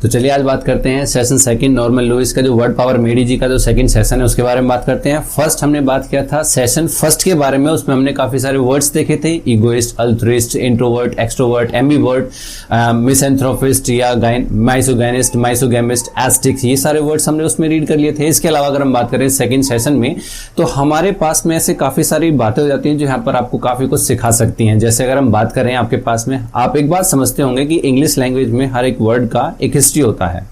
तो चलिए आज बात करते हैं सेशन सेकंड नॉर्मन लुईस का जो वर्ड पावर मेडी जी का जो सेकंड सेशन है उसके बारे में बात करते हैं। फर्स्ट हमने बात किया था सेशन फर्स्ट के बारे में, उसमें हमने काफी सारे वर्ड्स देखे थे, egoist, altruist, introvert, extrovert, ambivert, misanthropist या माइसोगैनिस्ट, माइसोगैमिस्ट, एस्टिक्स, ये सारे वर्ड्स हमने उसमें रीड कर लिए थे। इसके अलावा अगर हम बात करें सेकंड सेशन में तो हमारे पास में ऐसे काफी सारी बातें हो जाती हैं जो यहाँ पर आपको काफी कुछ सिखा सकती हैं। जैसे अगर हम बात करें आपके पास में, आप एक बात समझते होंगे कि इंग्लिश लैंग्वेज में हर एक वर्ड का एक हिस्ट्री होता है,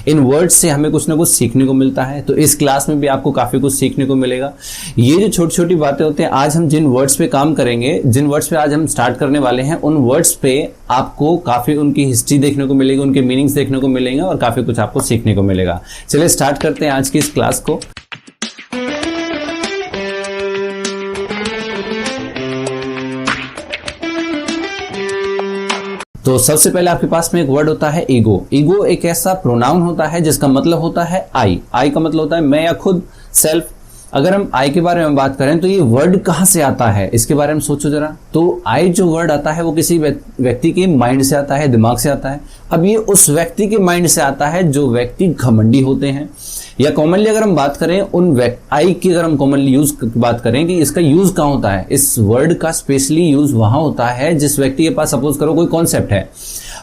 इन वर्ड्स से हमें कुछ ना कुछ सीखने को मिलता है। तो इस क्लास में भी आपको काफी कुछ सीखने को मिलेगा। ये जो छोटी छोटी बातें होते हैं, आज हम जिन वर्ड्स पे काम करेंगे, जिन वर्ड्स पे आज हम स्टार्ट करने वाले हैं, उन वर्ड्स पे आपको काफी उनकी हिस्ट्री देखने को मिलेगी, उनके मीनिंग्स देखने को मिलेंगे और काफी कुछ आपको सीखने को मिलेगा। चलिए स्टार्ट करते हैं आज की इस क्लास को। तो सबसे पहले आपके पास में एक वर्ड होता है ईगो। ईगो एक ऐसा प्रोनाउन होता है जिसका मतलब होता है आई। आई का मतलब होता है मैं या खुद, सेल्फ। अगर हम आई के बारे में बात करें तो ये वर्ड कहां से आता है, इसके बारे में सोचो जरा। तो आई जो वर्ड आता है वो किसी व्यक्ति के माइंड से आता है, दिमाग से आता है। अब ये उस व्यक्ति के माइंड से आता है जो व्यक्ति घमंडी होते हैं, या कॉमनली अगर हम बात करें उन आई की, अगर हम कॉमनली यूज की बात करें कि इसका यूज कहां होता है, इस वर्ड का स्पेशली यूज वहां होता है जिस व्यक्ति के पास सपोज करो कोई कॉन्सेप्ट है,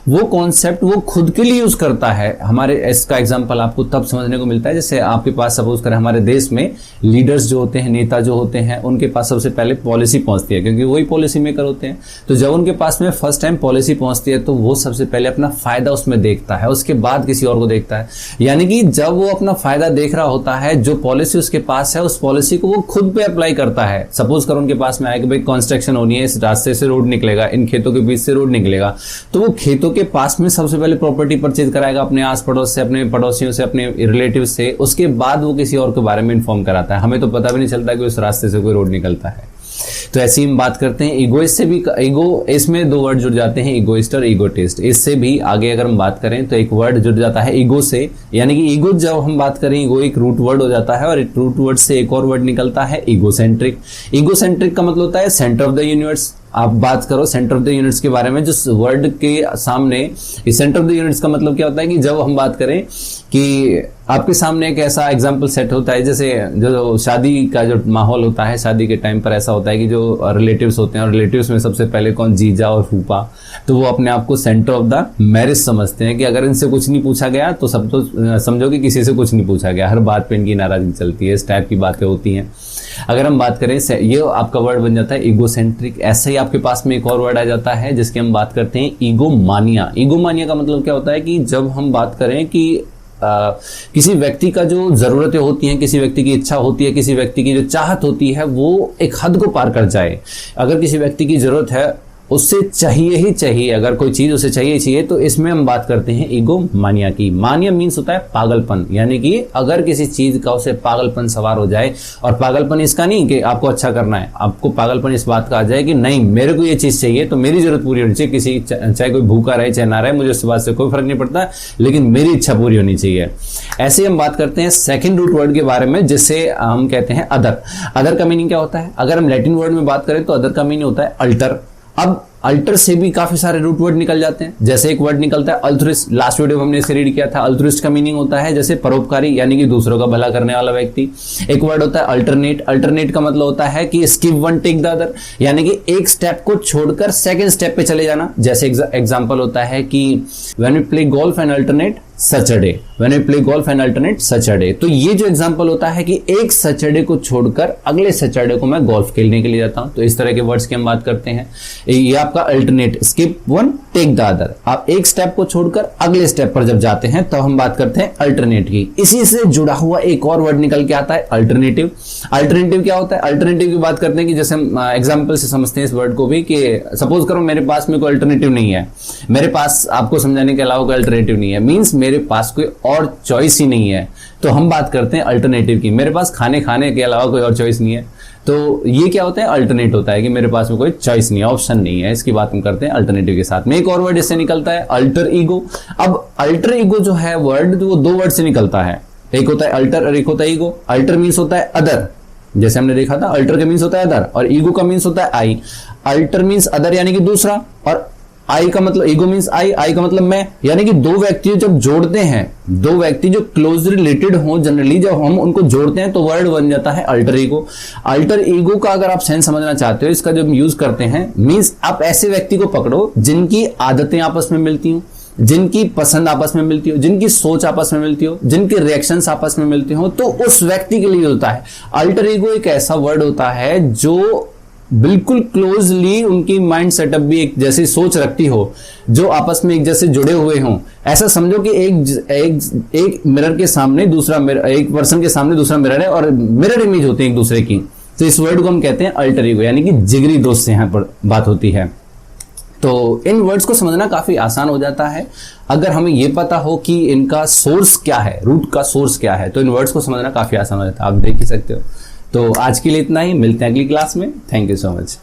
वो कॉन्सेप्ट वो खुद के लिए यूज करता है। हमारे इसका एग्जांपल आपको तब समझने को मिलता है जैसे आपके पास सपोज करें हमारे देश में लीडर्स जो होते हैं, नेता जो होते हैं, उनके पास सबसे पहले पॉलिसी पहुंचती है क्योंकि वही पॉलिसी मेकर होते हैं। तो जब उनके पास में फर्स्ट टाइम पॉलिसी पहुंचती है तो वो सबसे पहले अपना फायदा उसमें देखता है, उसके बाद किसी और को देखता है। यानी कि जब वो अपना फायदा देख रहा होता है, जो पॉलिसी उसके पास है उस पॉलिसी को वो खुद पे अप्लाई करता है। सपोज करो उनके पास में आए कि भाई कंस्ट्रक्शन होनी है, इस रास्ते से रोड निकलेगा, इन खेतों के बीच से रोड निकलेगा, तो वो खेतों के पास में सबसे पहले प्रॉपर्टी परचेज कराएगा अपने आस पड़ोस से, अपने पड़ोसियों से, अपने रिलेटिव से। उसके बाद वो किसी और के बारे में इन्फॉर्म कराता है। हमें तो पता भी नहीं चलता कि उस रास्ते से कोई रोड निकलता है। तो ऐसी हम बात करते हैं ईगोइस्ट से भी। ईगो, इसमें दो वर्ड जुड़ जाते हैं, ईगोइस्ट और ईगोटिस्ट। इससे भी आगे अगर हम बात करें तो एक वर्ड जुड़ जाता है ईगो से, यानी कि ईगो जब हम बात करें, ईगो एक रूट वर्ड हो जाता है और एक रूट वर्ड से एक और वर्ड निकलता है ईगोसेंट्रिक। ईगोसेंट्रिक का मतलब होता है सेंटर ऑफ द यूनिवर्स। आप बात करो सेंटर ऑफ द यूनिट्स के बारे में, जिस वर्ड के सामने सेंटर ऑफ द यूनिट्स का मतलब क्या होता है कि जब हम बात करें कि आपके सामने एक ऐसा एग्जांपल सेट होता है, जैसे जो शादी का जो माहौल होता है, शादी के टाइम पर ऐसा होता है कि जो रिलेटिव्स होते हैं और रिलेटिव्स में सबसे पहले कौन, जीजा और फूफा, तो वो अपने आप को सेंटर ऑफ द मैरिज समझते हैं कि अगर इनसे कुछ नहीं पूछा गया तो सब तो समझो कि किसी से कुछ नहीं पूछा गया, हर बात पे इनकी नाराजगी चलती है, इस टाइप की बातें होती हैं। अगर हम बात करें, ये आपका वर्ड बन जाता है ईगोसेंट्रिक। ऐसे ही आपके पास में एक और वर्ड आ जाता है जिसके हम बात करते हैं ईगोमानिया। ईगोमानिया का मतलब क्या होता है कि जब हम बात करें कि किसी व्यक्ति का जो जरूरतें होती हैं, किसी व्यक्ति की इच्छा होती है, किसी व्यक्ति की जो चाहत होती है, वो एक हद को पार कर जाए। अगर किसी व्यक्ति की जरूरत है, उससे चाहिए ही चाहिए, अगर कोई चीज उसे चाहिए चाहिए, तो इसमें हम बात करते हैं ईगो मानिया की। मानिया मीन्स होता है पागलपन, यानी कि अगर किसी चीज का उसे पागलपन सवार हो जाए, और पागलपन इसका नहीं कि आपको अच्छा करना है, आपको पागलपन इस बात का आ जाए कि नहीं मेरे को ये चीज चाहिए तो मेरी जरूरत पूरी होनी चाहिए, किसी चाहे कोई भूखा रहे चाहे ना रहे, मुझे इस बात से कोई फर्क नहीं पड़ता, लेकिन मेरी इच्छा पूरी होनी चाहिए। ऐसे हम बात करते हैं सेकेंड रूट वर्ड के बारे में, जिससे हम कहते हैं अदर। अदर का मीनिंग क्या होता है? अगर हम लैटिन वर्ड में बात करें तो अदर का मीनिंग होता है अल्टर। अब अल्टर से भी काफी सारे रूट वर्ड निकल जाते हैं। जैसे एक वर्ड निकलता है अल्ट्रुइस्ट, लास्ट वीडियो में हमने इसे रीड किया था। अल्ट्रुइस्ट का मीनिंग होता है जैसे परोपकारी, यानी कि दूसरों का भला करने वाला व्यक्ति। एक वर्ड होता है अल्टरनेट। अल्टरनेट का मतलब होता है कि skip one take the other, यानी कि एक स्टेप को छोड़कर सेकंड स्टेप पे चले जाना। जैसे एग्जांपल होता है कि when we play golf and alternate Saturday, when we play golf and alternate Saturday. तो ये जो एग्जांपल होता है कि एक सैटरडे को छोड़कर अगले सैटरडे को मैं गोल्फ खेलने के लिए जाता हूं। तो इस तरह के वर्ड्स की हम बात करते हैं। ये आपका alternate, skip one take the other. आप एक स्टेप को छोड़कर अगले स्टेप पर जब जाते हैं तो हम बात करते हैं अल्टरनेट की। इसी से जुड़ा हुआ एक और वर्ड निकल के आता है अल्टरनेटिव। अल्टरनेटिव क्या होता है? अल्टरनेटिव की बात करते हैं कि जैसे हम एग्जांपल से समझते हैं इस वर्ड को भी, कि सपोज करो मेरे पास में कोई अल्टरनेटिव नहीं है, मेरे पास आपको समझाने के अलावा कोई अल्टरनेटिव नहीं है, मींस मेरे पास कोई और चॉइस ही नहीं है। तो हम बात करते हैं अल्टरनेटिव की, मेरे पास खाने के अलावा कोई और चॉइस नहीं है। तो ये क्या होता है? अल्टरनेट होता है कि मेरे पास में कोई चॉइस नहीं है, ऑप्शन नहीं है। इसकी बात हम करते हैं अल्टरनेटिव के साथ में। एक और वर्ड इससे निकलता है अल्टर ईगो। अब अल्टर ईगो जो है वर्ड, वो दो वर्ड से निकलता है, एक होता है अल्टर और एक होता है ईगो। अल्टर मीन्स होता है अदर, जैसे हमने देखा था, अल्टर का मीन्स होता है अदर, और ईगो का मीन्स होता है आई। अल्टर मीन्स अदर यानी कि दूसरा, और आई का मतलब ईगो मीन्स आई का मतलब मैं, यानी कि दो व्यक्ति जब जोड़ते हैं, दो व्यक्ति जो क्लोज रिलेटेड हो, जनरली जब हम उनको जोड़ते हैं तो वर्ड बन जाता है अल्टर ईगो। अल्टर ईगो का अगर आप सेंस समझना चाहते हो, इसका जब यूज करते हैं, मीन्स आप ऐसे व्यक्ति को पकड़ो जिनकी आदतें आपस में मिलती हो, जिनकी पसंद आपस में मिलती हो, जिनकी सोच आपस में मिलती हो, जिनके रिएक्शंस आपस में मिलते हो, तो उस व्यक्ति के लिए होता है। अल्टर ईगो एक ऐसा वर्ड होता है जो बिल्कुल क्लोजली उनकी माइंड सेटअप भी एक जैसी सोच रखती हो, जो आपस में एक जैसे जुड़े हुए हों। ऐसा समझो कि एक मिरर के सामने दूसरा मिरर, एक पर्सन के सामने दूसरा मिरर है और मिरर इमेज होती है एक दूसरे की, तो इस वर्ड को हम कहते हैं अल्टर ईगो, यानी कि जिगरी दोस्त से यहां पर बात होती है। तो इन वर्ड्स को समझना काफी आसान हो जाता है अगर हमें यह पता हो कि इनका सोर्स क्या है, रूट का सोर्स क्या है, तो इन वर्ड्स को समझना काफी आसान हो जाता है। आप देख ही सकते हो। तो आज के लिए इतना ही, मिलते हैं अगली क्लास में। Thank you so much.